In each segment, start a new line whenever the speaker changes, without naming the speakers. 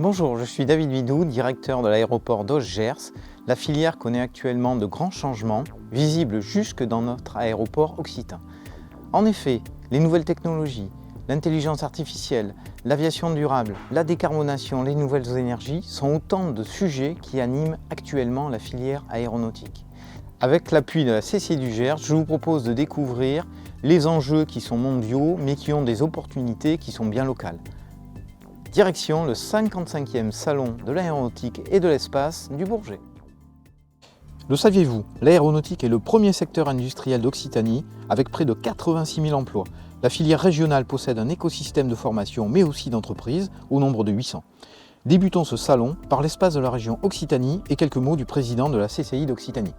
Bonjour, je suis David Vidou, directeur de l'aéroport d'Auch-Gers. La filière connaît actuellement de grands changements, visibles jusque dans notre aéroport occitan. En effet, les nouvelles technologies, l'intelligence artificielle, l'aviation durable, la décarbonation, les nouvelles énergies sont autant de sujets qui animent actuellement la filière aéronautique. Avec l'appui de la CCI du Gers, je vous propose de découvrir les enjeux qui sont mondiaux mais qui ont des opportunités qui sont bien locales. Direction le 55e Salon de l'aéronautique et de l'espace du Bourget. Le saviez-vous, l'aéronautique est le premier secteur industriel d'Occitanie avec près de 86 000 emplois. La filière régionale possède un écosystème de formation mais aussi d'entreprises au nombre de 800. Débutons ce salon par l'espace de la région Occitanie et quelques mots du président de la CCI d'Occitanie.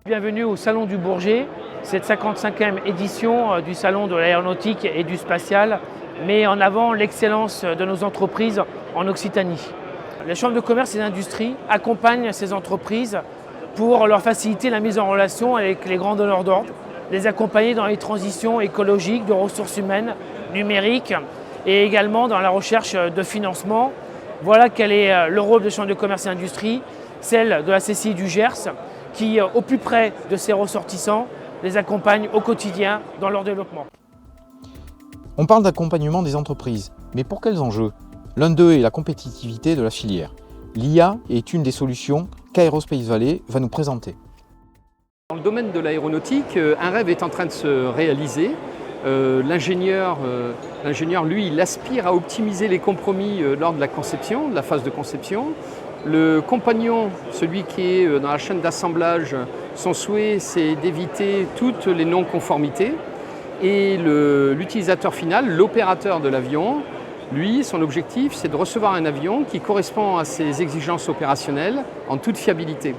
Bienvenue au Salon du Bourget, cette 55e édition du Salon de l'aéronautique et du spatial met en avant l'excellence de nos entreprises en Occitanie. Les chambres de commerce et d'industrie accompagnent ces entreprises pour leur faciliter la mise en relation avec les grands donneurs d'ordre, les accompagner dans les transitions écologiques, de ressources humaines, numériques et également dans la recherche de financement. Voilà quel est le rôle des chambres de commerce et d'industrie, celle de la CCI du Gers, qui, au plus près de ses ressortissants, les accompagne au quotidien dans leur développement.
On parle d'accompagnement des entreprises, mais pour quels enjeux? L'un d'eux est la compétitivité de la filière. L'IA est une des solutions qu'Aerospace Valley va nous présenter.
Dans le domaine de l'aéronautique, un rêve est en train de se réaliser. L'ingénieur, lui, il aspire à optimiser les compromis lors de la conception, de la phase de conception. Le compagnon, celui qui est dans la chaîne d'assemblage, son souhait, c'est d'éviter toutes les non-conformités. Et l'utilisateur final, l'opérateur de l'avion, lui, son objectif, c'est de recevoir un avion qui correspond à ses exigences opérationnelles en toute fiabilité.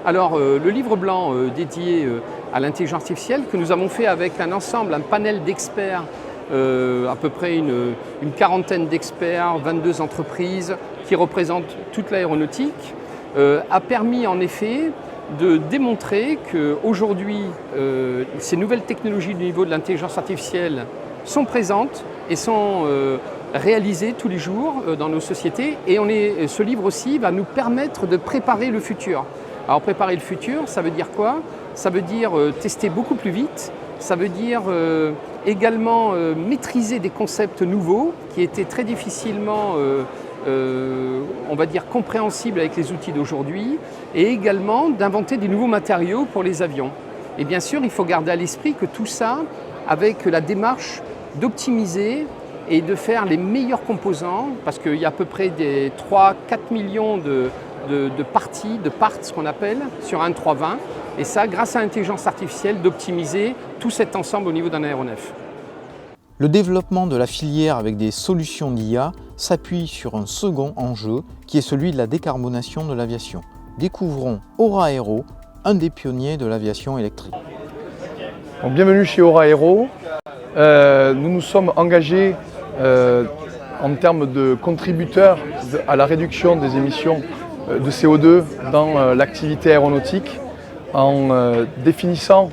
Alors, le livre blanc dédié à l'intelligence artificielle que nous avons fait avec un panel d'experts, à peu près une quarantaine d'experts, 22 entreprises qui représentent toute l'aéronautique, a permis en effet de démontrer qu'aujourd'hui, ces nouvelles technologies du niveau de l'intelligence artificielle sont présentes et sont réalisées tous les jours dans nos sociétés. Et ce livre aussi va nous permettre de préparer le futur. Alors préparer le futur, ça veut dire quoi? Ça veut dire tester beaucoup plus vite, ça veut dire également maîtriser des concepts nouveaux qui étaient très difficilement on va dire compréhensibles avec les outils d'aujourd'hui, et également d'inventer des nouveaux matériaux pour les avions. Et bien sûr, il faut garder à l'esprit que tout ça avec la démarche d'optimiser et de faire les meilleurs composants, parce qu'il y a à peu près des 3-4 millions de parties, de parts, ce qu'on appelle, sur un 320, et ça grâce à l'intelligence artificielle d'optimiser tout cet ensemble au niveau d'un aéronef.
Le développement de la filière avec des solutions d'IA s'appuie sur un second enjeu qui est celui de la décarbonation de l'aviation. Découvrons Aura Aero, un des pionniers de l'aviation électrique.
Donc, bienvenue chez Aura Aero. Nous nous sommes engagés en termes de contributeurs à la réduction des émissions de CO2 dans l'activité aéronautique en définissant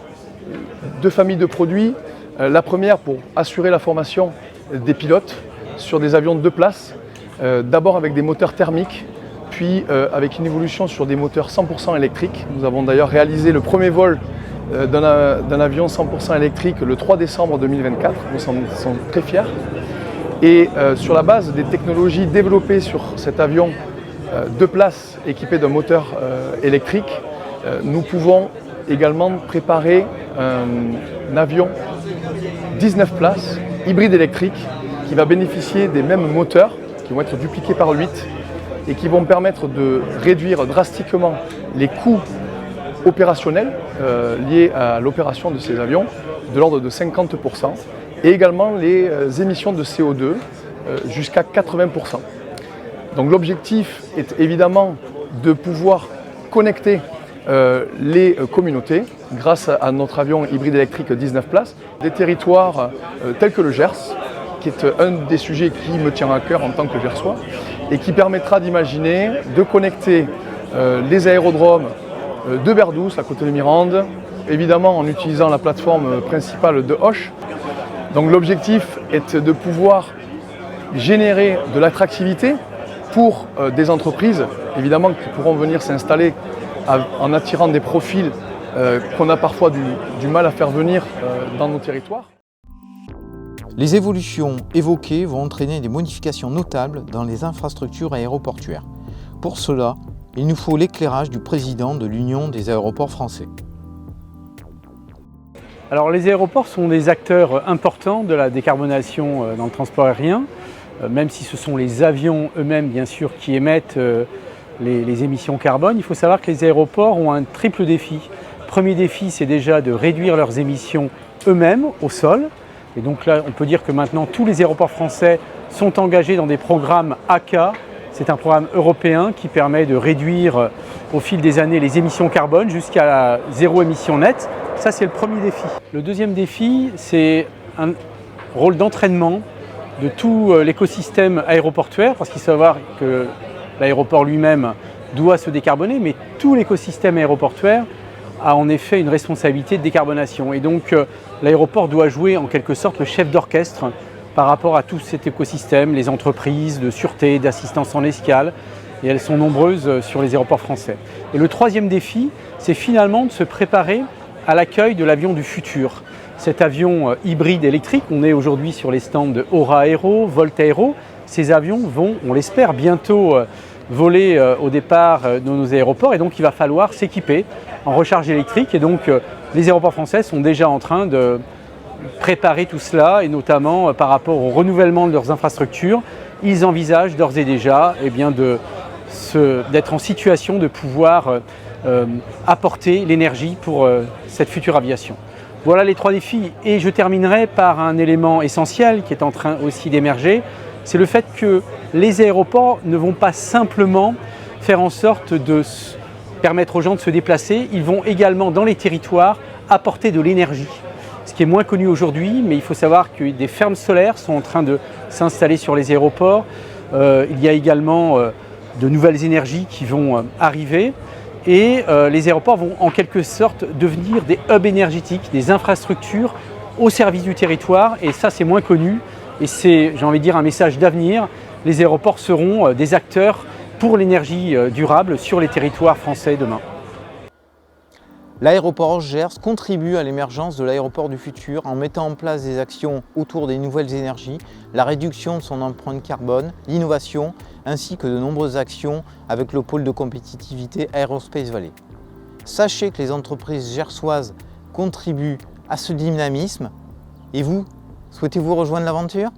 deux familles de produits. La première pour assurer la formation des pilotes sur des avions de 2 places, d'abord avec des moteurs thermiques, puis avec une évolution sur des moteurs 100% électriques. Nous avons d'ailleurs réalisé le premier vol d'un avion 100% électrique le 3 décembre 2024. Nous sommes très fiers. Et sur la base des technologies développées sur cet avion 2 places équipé d'un moteur électrique, nous pouvons également préparer un avion 19 places, hybride électrique, qui va bénéficier des mêmes moteurs, qui vont être dupliqués par 8 et qui vont permettre de réduire drastiquement les coûts opérationnels liés à l'opération de ces avions, de l'ordre de 50%, et également les émissions de CO2 jusqu'à 80%. Donc l'objectif est évidemment de pouvoir connecter les communautés grâce à notre avion hybride électrique 19 places, des territoires tels que le Gers, qui est un des sujets qui me tient à cœur en tant que Gersois, et qui permettra d'imaginer de connecter les aérodromes de Berdoues, à côté de Mirande, évidemment en utilisant la plateforme principale de Auch. Donc l'objectif est de pouvoir générer de l'attractivité pour des entreprises, évidemment, qui pourront venir s'installer en attirant des profils qu'on a parfois du mal à faire venir dans nos territoires.
Les évolutions évoquées vont entraîner des modifications notables dans les infrastructures aéroportuaires. Pour cela, il nous faut l'éclairage du président de l'Union des aéroports français.
Alors les aéroports sont des acteurs importants de la décarbonation dans le transport aérien, même si ce sont les avions eux-mêmes bien sûr qui émettent les émissions carbone. Il faut savoir que les aéroports ont un triple défi. Premier défi, c'est déjà de réduire leurs émissions eux-mêmes au sol. Et donc là, on peut dire que maintenant, tous les aéroports français sont engagés dans des programmes ACA. C'est un programme européen qui permet de réduire au fil des années les émissions carbone jusqu'à la zéro émission nette. Ça, c'est le premier défi. Le deuxième défi, c'est un rôle d'entraînement de tout l'écosystème aéroportuaire, parce qu'il faut savoir que l'aéroport lui-même doit se décarboner, mais tout l'écosystème aéroportuaire a en effet une responsabilité de décarbonation. Et donc l'aéroport doit jouer en quelque sorte le chef d'orchestre par rapport à tout cet écosystème, les entreprises de sûreté, d'assistance en escale, et elles sont nombreuses sur les aéroports français. Et le troisième défi, c'est finalement de se préparer à l'accueil de l'avion du futur. Cet avion hybride électrique, on est aujourd'hui sur les stands de Aura Aero, Volt Aero. Ces avions vont, on l'espère, bientôt voler au départ de nos aéroports, et donc il va falloir s'équiper en recharge électrique. Et donc les aéroports français sont déjà en train de préparer tout cela, et notamment par rapport au renouvellement de leurs infrastructures. Ils envisagent d'ores et déjà d'être en situation de pouvoir apporter l'énergie pour cette future aviation. Voilà les trois défis, et je terminerai par un élément essentiel qui est en train aussi d'émerger. C'est le fait que les aéroports ne vont pas simplement faire en sorte de permettre aux gens de se déplacer, ils vont également dans les territoires apporter de l'énergie. Ce qui est moins connu aujourd'hui, mais il faut savoir que des fermes solaires sont en train de s'installer sur les aéroports. Il y a également de nouvelles énergies qui vont arriver, et les aéroports vont en quelque sorte devenir des hubs énergétiques, des infrastructures au service du territoire, et ça c'est moins connu. Et c'est, j'ai envie de dire, un message d'avenir. Les aéroports seront des acteurs pour l'énergie durable sur les territoires français demain.
L'aéroport Gers contribue à l'émergence de l'aéroport du futur en mettant en place des actions autour des nouvelles énergies, la réduction de son empreinte carbone, l'innovation, ainsi que de nombreuses actions avec le pôle de compétitivité Aerospace Valley. Sachez que les entreprises gersoises contribuent à ce dynamisme, et vous, souhaitez-vous rejoindre l'aventure ?